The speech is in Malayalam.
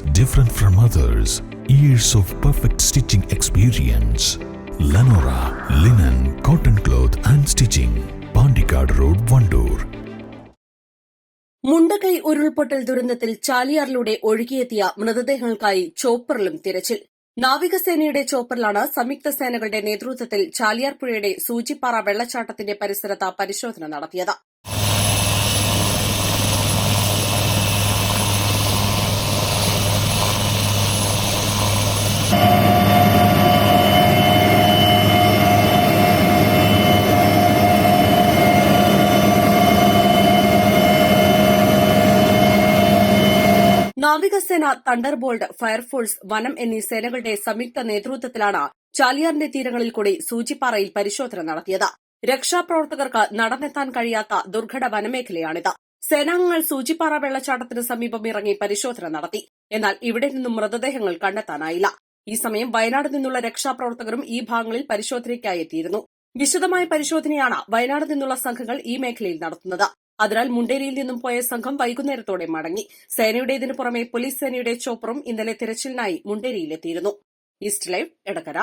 different from others. Years of perfect stitching experience. Lenora Linen, Cotton Cloth and Stitching. Pandikad Road, Vandoor. Mundakai ഉരുൾപൊട്ടൽ ദുരന്തത്തിൽ ചാലിയാറിലൂടെ ഒഴുകിയെത്തിയ മൃതദേഹങ്ങൾക്കായി ചോപ്പറിലും തിരച്ചിൽ. നാവികസേനയുടെ ചോപ്പറിലാണ് സംയുക്ത സേനകളുടെ നേതൃത്വത്തിൽ ചാലിയാർ പുഴയുടെ സൂചിപ്പാറ വെള്ളച്ചാട്ടത്തിന്റെ പരിസരത്ത് പരിശോധന നടത്തിയത്. നാവികസേന, തണ്ടർബോൾട്ട്, ഫയർഫോഴ്സ്, വനം എന്നീ സേനകളുടെ സംയുക്ത നേതൃത്വത്തിലാണ് ചാലിയാറിന്റെ തീരങ്ങളിൽ കൂടി സൂചിപ്പാറയിൽ പരിശോധന നടത്തിയത്. രക്ഷാപ്രവർത്തകർക്ക് നടന്നെത്താൻ കഴിയാത്ത ദുർഘട വനമേഖലയാണിത്. സേനാംഗങ്ങൾ സൂചിപ്പാറ വെള്ളച്ചാട്ടത്തിന് സമീപം ഇറങ്ങി പരിശോധന നടത്തി. എന്നാൽ ഇവിടെ നിന്നും മൃതദേഹങ്ങൾ കണ്ടെത്താനായില്ല. ഈ സമയം വയനാട് നിന്നുള്ള രക്ഷാപ്രവർത്തകരും ഈ ഭാഗങ്ങളിൽ പരിശോധനയ്ക്കായി എത്തിയിരുന്നു. വിശദമായ പരിശോധനയാണ് വയനാട് നിന്നുള്ള സംഘങ്ങൾ ഈ മേഖലയിൽ നടത്തുന്നത്. അതിനാൽ മുണ്ടേരിയിൽ നിന്നും പോയ സംഘം വൈകുന്നേരത്തോടെ മടങ്ങി. സേനയുടേതിനു പുറമെ പോലീസ് സേനയുടെ ചോപ്പറും ഇന്നലെ തിരച്ചിലിനായി മുണ്ടേരിയിലെത്തിയിരുന്നു. East live, Edakkara.